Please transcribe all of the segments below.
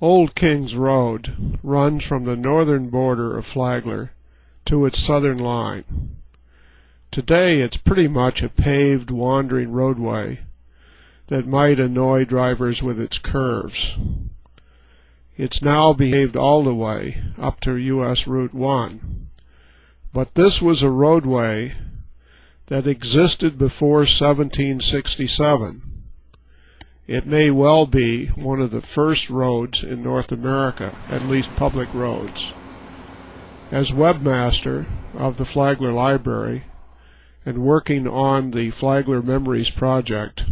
Old Kings Road runs from the northern border of Flagler to its southern line. Today it's pretty much a paved, wandering roadway that might annoy drivers with its curves. It's now paved all the way up to U.S. Route 1. But this was a roadway that existed before 1767. It may well be one of the first roads in North America, at least public roads. As webmaster of the Flagler Library and working on the Flagler Memories project,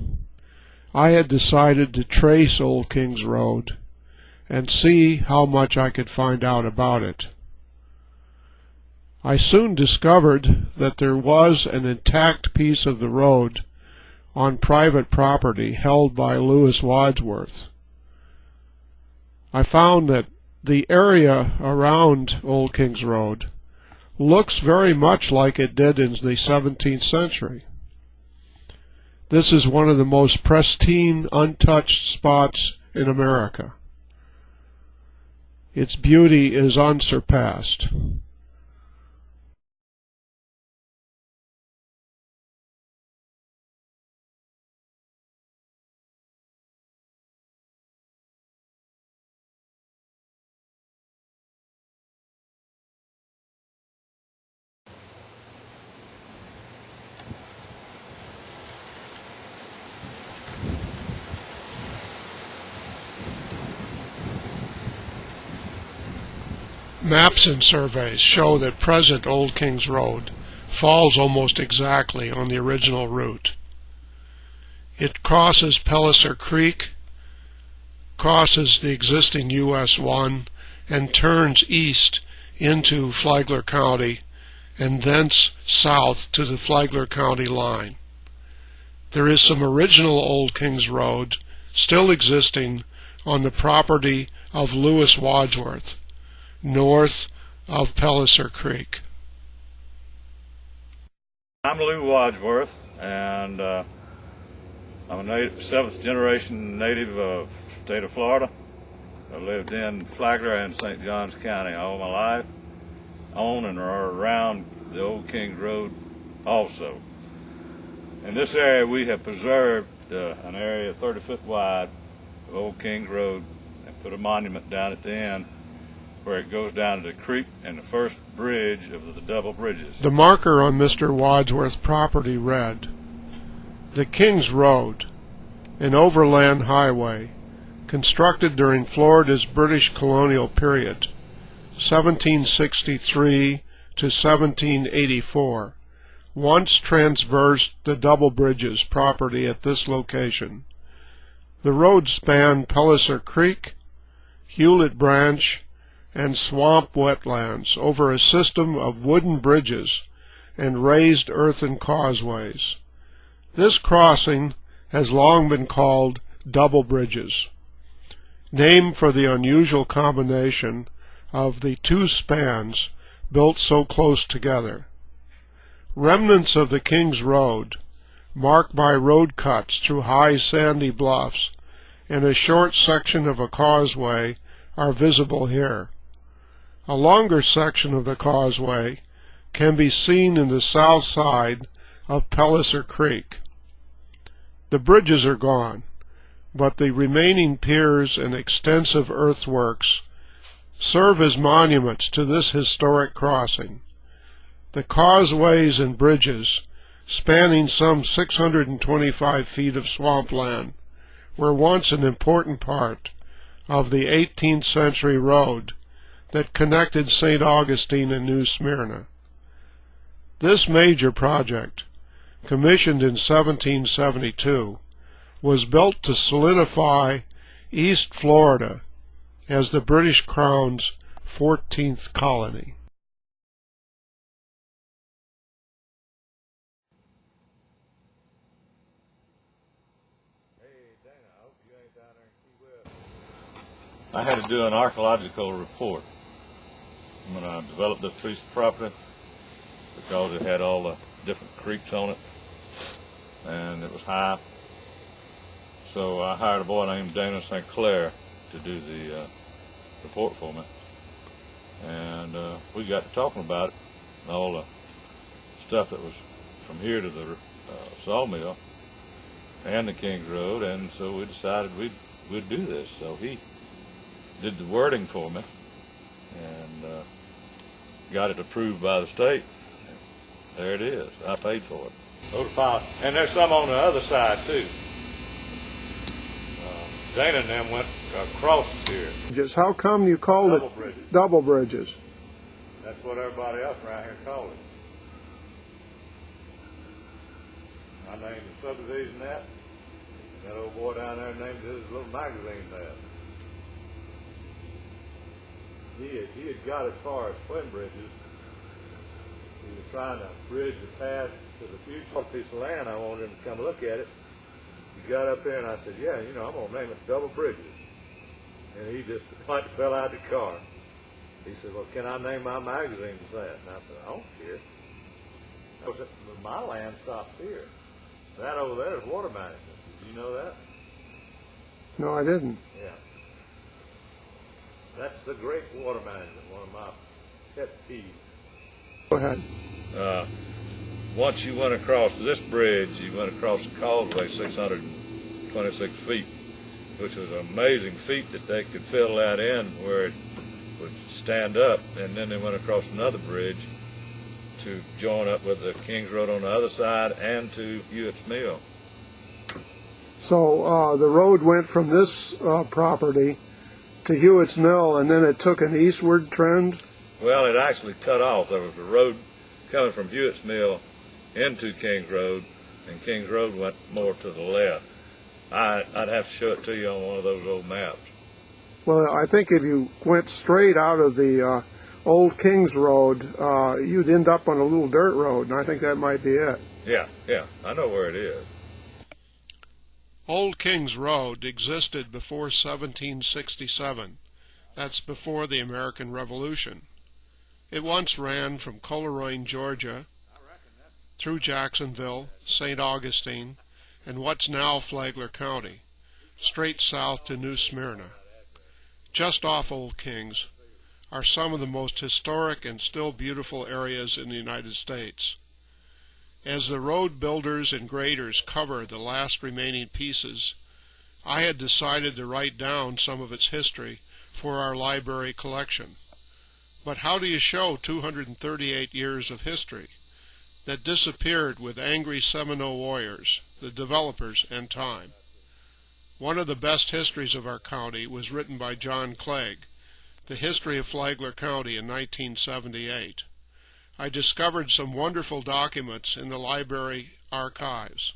I had decided to trace Old Kings Road and see how much I could find out about it. I soon discovered that there was an intact piece of the road on private property held by Lewis Wadsworth. I found that the area around Old Kings Road looks very much like it did in the 17th century. This is one of the most pristine, untouched spots in America. Its beauty is unsurpassed. Maps and surveys show that present Old Kings Road falls almost exactly on the original route. It crosses Pellicer Creek, crosses the existing US 1, and turns east into Flagler County and thence south to the Flagler County line. There is some original Old Kings Road still existing on the property of Lewis Wadsworth, north of Pellicer Creek. I'm Lou Wadsworth, and I'm a seventh generation native of the state of Florida. I lived in Flagler and St. Johns County all my life, on and around the Old Kings Road also. In this area we have preserved an area 30 foot wide of Old Kings Road and put a monument down at the end where it goes down to the creek and the first bridge of the double bridges. The marker on Mr. Wadsworth's property read, "The Kings Road, an overland highway, constructed during Florida's British colonial period, 1763 to 1784, once traversed the double bridges property at this location. The road spanned Pellicer Creek, Hewlett Branch, and swamp wetlands over a system of wooden bridges and raised earthen causeways. This crossing has long been called Double Bridges, named for the unusual combination of the two spans built so close together. Remnants of the Kings Road, marked by road cuts through high sandy bluffs and a short section of a causeway, are visible here. A longer section of the causeway can be seen in the south side of Pellicer Creek. The bridges are gone, but the remaining piers and extensive earthworks serve as monuments to this historic crossing. The causeways and bridges, spanning some 625 feet of swampland, were once an important part of the 18th century road that connected St. Augustine and New Smyrna. This major project, commissioned in 1772, was built to solidify East Florida as the British Crown's 14th colony. I had to do an archaeological report when I developed this piece of property because it had all the different creeks on it and it was high. So I hired a boy named Dana St. Clair to do the report for me. And we got to talking about it, all the stuff that was from here to the sawmill and the Kings Road, and so we decided we'd do this. So he did the wording for me and got it approved by the state. There it is. I paid for it. And there's some on the other side too. Dana and them went across here. Just how come you called Double it bridges. double bridges? That's what everybody else around here called it. I named the subdivision that. That old boy down there named his little magazine that. He had got as far as Twin Bridges. He was trying to bridge the path to the future piece of land. I wanted him to come look at it. He got up there and I said, yeah, you know, I'm going to name it Double Bridges. And he just like fell out of the car. He said, well, can I name my magazine as that? And I said, I don't care. My land stops here. That over there is water management. Did you know that? No, I didn't. Yeah. That's the great water management, one of my pet peeves. Go ahead. Once you went across this bridge, you went across the causeway 626 feet, which was an amazing feat that they could fill that in where it would stand up, and then they went across another bridge to join up with the Kings Road on the other side and to Hewitt's Mill. So the road went from this property to Hewitt's Mill, and then it took an eastward trend? Well, it actually cut off. There was a road coming from Hewitt's Mill into Kings Road, and Kings Road went more to the left. I'd have to show it to you on one of those old maps. Well, I think if you went straight out of the old Kings Road, you'd end up on a little dirt road, and I think that might be it. Yeah, I know where it is. Old Kings Road existed before 1767. That's before the American Revolution. It once ran from Coleraine, Georgia, through Jacksonville, St. Augustine, and what's now Flagler County, straight south to New Smyrna. Just off Old Kings are some of the most historic and still beautiful areas in the United States. As the road builders and graders cover the last remaining pieces, I had decided to write down some of its history for our library collection. But how do you show 238 years of history that disappeared with angry Seminole warriors, the developers, and time? One of the best histories of our county was written by John Clegg, The History of Flagler County in 1978. I discovered some wonderful documents in the library archives.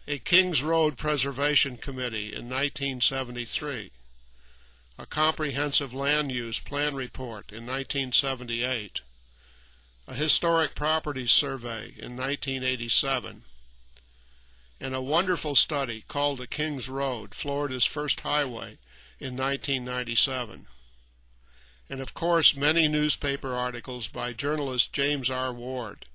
A Kings Road Preservation Committee in 1973. A Comprehensive Land Use Plan Report in 1978. A Historic Properties Survey in 1987. And a wonderful study called The Kings Road, Florida's First Highway, in 1997. And of course many newspaper articles by journalist James R. Ward,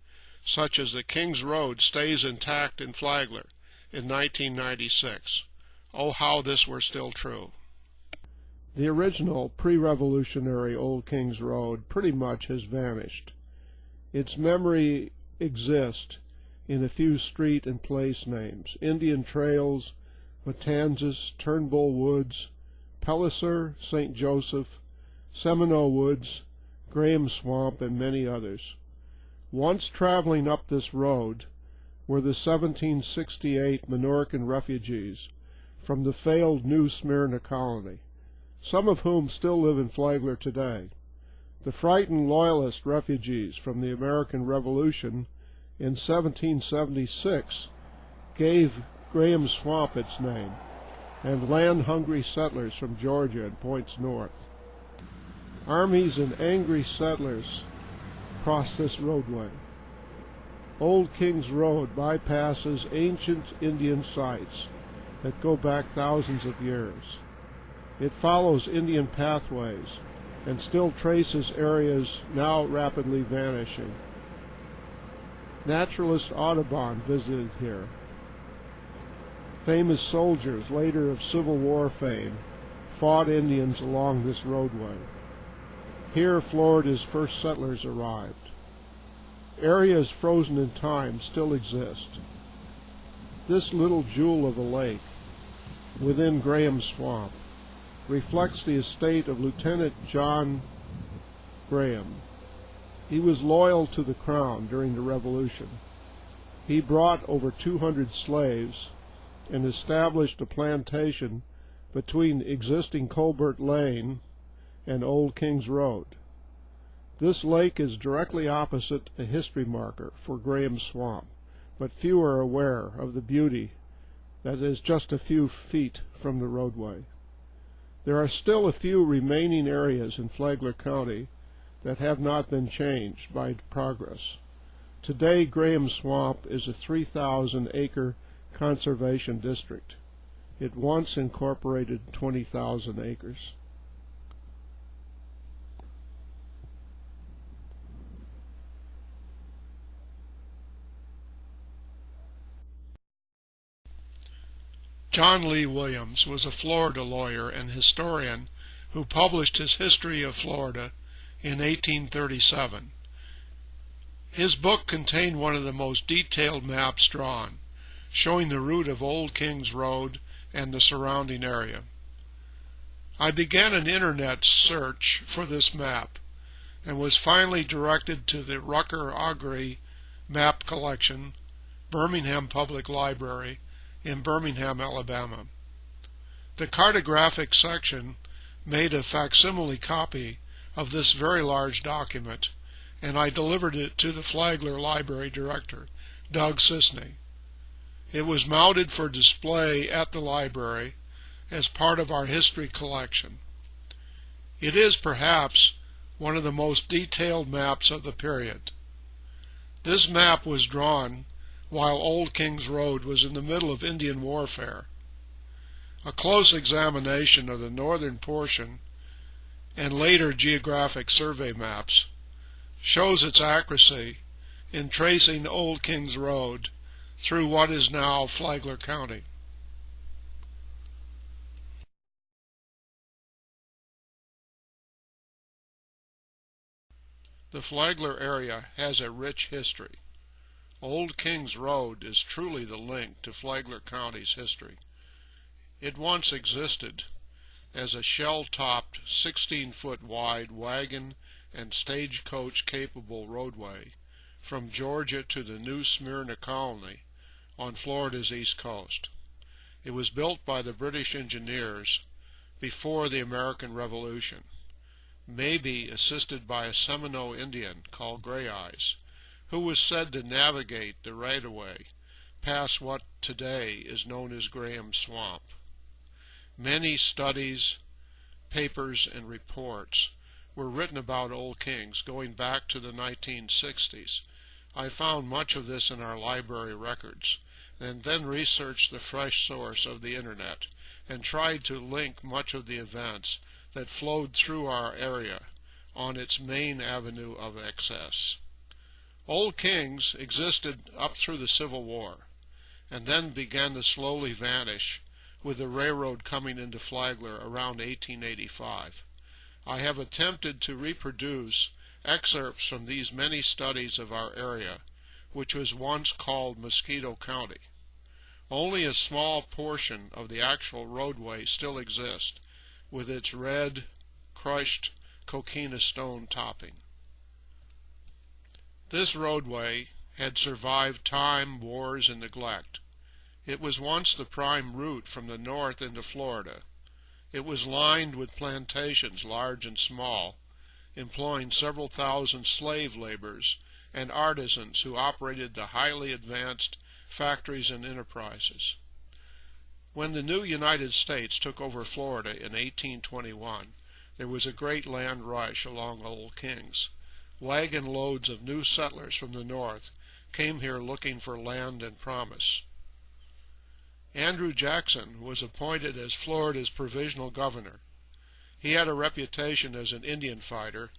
such as The Kings Road Stays Intact in Flagler in 1996. Oh, how this were still true. The original pre-revolutionary Old Kings Road pretty much has vanished. Its memory exists in a few street and place names: Indian Trails, Matanzas, Turnbull Woods, Pellicer, St. Joseph, Seminole Woods, Graham Swamp, and many others. Once traveling up this road were the 1768 Minorcan refugees from the failed New Smyrna colony, some of whom still live in Flagler today. The frightened Loyalist refugees from the American Revolution in 1776 gave Graham Swamp its name, and land-hungry settlers from Georgia and points north. Armies and angry settlers crossed this roadway. Old Kings Road bypasses ancient Indian sites that go back thousands of years. It follows Indian pathways and still traces areas now rapidly vanishing. Naturalist Audubon visited here. Famous soldiers, later of Civil War fame, fought Indians along this roadway. Here Florida's first settlers arrived. Areas frozen in time still exist. This little jewel of a lake, within Graham Swamp, reflects the estate of Lieutenant John Graham. He was loyal to the Crown during the Revolution. He brought over 200 slaves and established a plantation between existing Colbert Lane and Old Kings Road. This lake is directly opposite a history marker for Graham Swamp, but few are aware of the beauty that is just a few feet from the roadway. There are still a few remaining areas in Flagler County that have not been changed by progress. Today, Graham Swamp is a 3,000-acre conservation district. It once incorporated 20,000 acres. John Lee Williams was a Florida lawyer and historian who published his History of Florida in 1837. His book contained one of the most detailed maps drawn, showing the route of Old Kings Road and the surrounding area. I began an internet search for this map and was finally directed to the Rucker Augury Map Collection, Birmingham Public Library, in Birmingham, Alabama. The cartographic section made a facsimile copy of this very large document, and I delivered it to the Flagler Library Director, Doug Sisney. It was mounted for display at the library as part of our history collection. It is perhaps one of the most detailed maps of the period. This map was drawn while Old Kings Road was in the middle of Indian warfare. A close examination of the northern portion and later geographic survey maps shows its accuracy in tracing Old Kings Road through what is now Flagler County. The Flagler area has a rich history. Old Kings Road is truly the link to Flagler County's history. It once existed as a shell-topped 16-foot wide wagon and stagecoach-capable roadway from Georgia to the New Smyrna colony on Florida's east coast. It was built by the British engineers before the American Revolution, maybe assisted by a Seminole Indian called Gray Eyes, who was said to navigate the right-of-way past what today is known as Graham Swamp. Many studies, papers, and reports were written about Old Kings going back to the 1960s. I found much of this in our library records, and then researched the fresh source of the Internet and tried to link much of the events that flowed through our area on its main avenue of access. Old Kings existed up through the Civil War, and then began to slowly vanish with the railroad coming into Flagler around 1885. I have attempted to reproduce excerpts from these many studies of our area, which was once called Mosquito County. Only a small portion of the actual roadway still exists, with its red, crushed coquina stone topping. This roadway had survived time, wars, and neglect. It was once the prime route from the north into Florida. It was lined with plantations, large and small, employing several thousand slave laborers and artisans who operated the highly advanced factories and enterprises. When the new United States took over Florida in 1821, there was a great land rush along Old Kings. Wagon loads of new settlers from the north came here looking for land and promise. Andrew Jackson was appointed as Florida's provisional governor. He had a reputation as an Indian fighter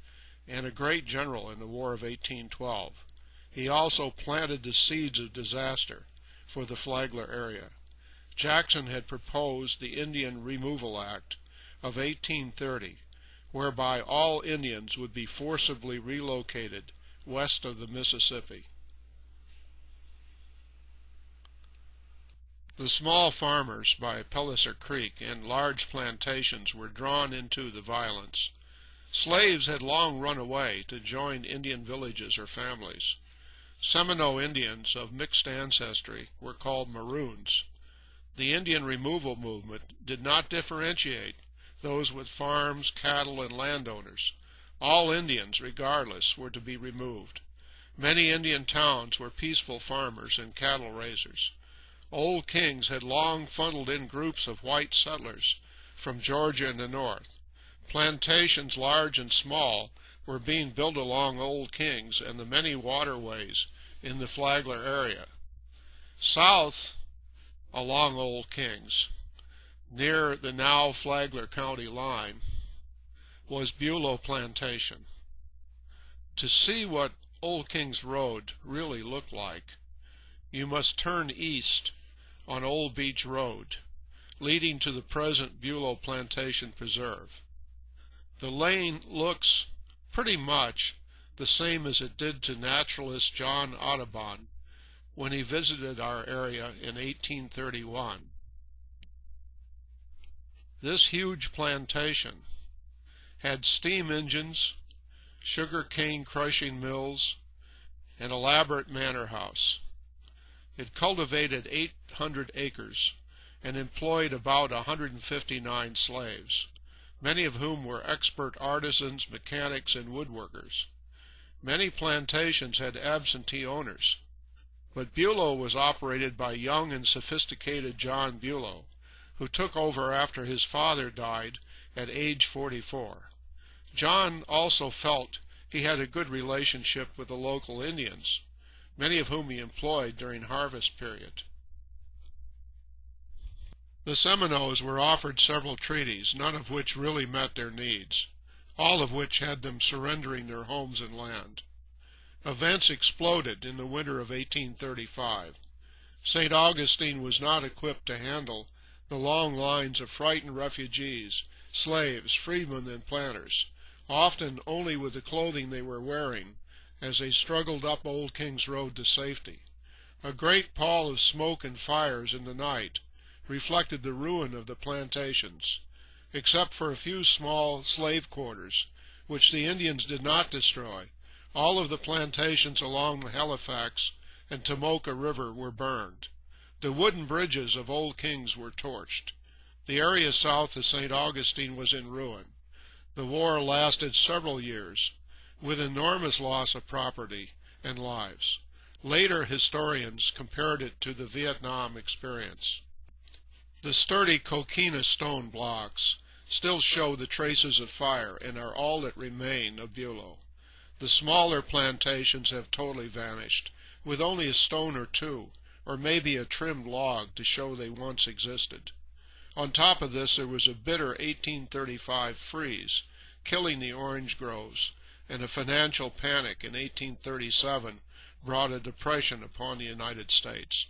and a great general in the War of 1812. He also planted the seeds of disaster for the Flagler area. Jackson had proposed the Indian Removal Act of 1830, whereby all Indians would be forcibly relocated west of the Mississippi. The small farmers by Pellicer Creek and large plantations were drawn into the violence. Slaves had long run away to join Indian villages or families. Seminole Indians of mixed ancestry were called Maroons. The Indian removal movement did not differentiate those with farms, cattle, and landowners. All Indians, regardless, were to be removed. Many Indian towns were peaceful farmers and cattle raisers. Old Kings had long funneled in groups of white settlers from Georgia and the north. Plantations, large and small, were being built along Old Kings and the many waterways in the Flagler area. South along Old Kings, near the now Flagler County line, was Bulow Plantation. To see what Old Kings Road really looked like, you must turn east on Old Beach Road, leading to the present Bulow Plantation Preserve. The lane looks pretty much the same as it did to naturalist John Audubon when he visited our area in 1831. This huge plantation had steam engines, sugar cane crushing mills, and elaborate manor house. It cultivated 800 acres and employed about 159 slaves, many of whom were expert artisans, mechanics, and woodworkers. Many plantations had absentee owners, but Bulow was operated by young and sophisticated John Bulow, who took over after his father died at age 44. John also felt he had a good relationship with the local Indians, many of whom he employed during harvest period. The Seminoles were offered several treaties, none of which really met their needs, all of which had them surrendering their homes and land. Events exploded in the winter of 1835. St. Augustine was not equipped to handle the long lines of frightened refugees, slaves, freedmen, and planters, often only with the clothing they were wearing, as they struggled up Old Kings Road to safety. A great pall of smoke and fires in the night reflected the ruin of the plantations, except for a few small slave quarters, which the Indians did not destroy. All of the plantations along the Halifax and Tomoka River were burned. The wooden bridges of Old Kings were torched. The area south of St. Augustine was in ruin. The war lasted several years, with enormous loss of property and lives. Later historians compared it to the Vietnam experience. The sturdy coquina stone blocks still show the traces of fire and are all that remain of Bulow. The smaller plantations have totally vanished, with only a stone or two, or maybe a trimmed log to show they once existed. On top of this there was a bitter 1835 freeze, killing the orange groves, and a financial panic in 1837 brought a depression upon the United States.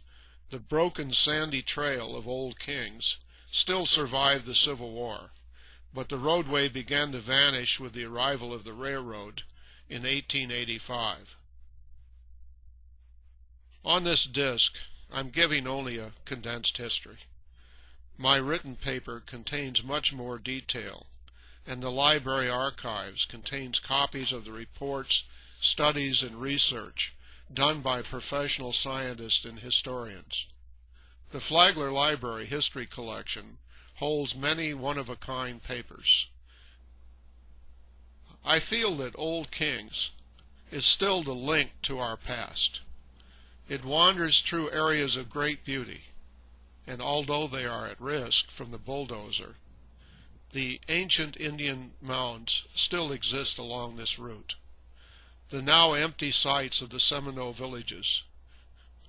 The broken sandy trail of Old Kings still survived the Civil War, but the roadway began to vanish with the arrival of the railroad in 1885. On this disc, I'm giving only a condensed history. My written paper contains much more detail, and the library archives contains copies of the reports, studies, and research done by professional scientists and historians. The Flagler Library History Collection holds many one-of-a-kind papers. I feel that Old Kings is still the link to our past. It wanders through areas of great beauty, and although they are at risk from the bulldozer, the ancient Indian mounds still exist along this route. The now empty sites of the Seminole villages,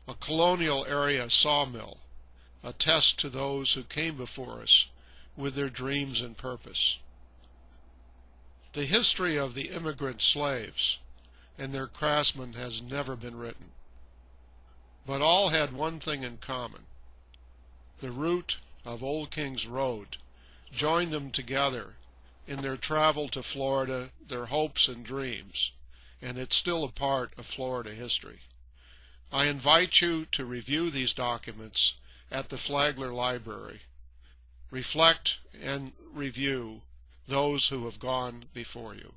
a colonial area sawmill, attest to those who came before us with their dreams and purpose. The history of the immigrant slaves and their craftsmen has never been written, but all had one thing in common. The route of Old Kings Road joined them together in their travel to Florida, their hopes and dreams, and it's still a part of Florida history. I invite you to review these documents at the Flagler Library. Reflect and review those who have gone before you.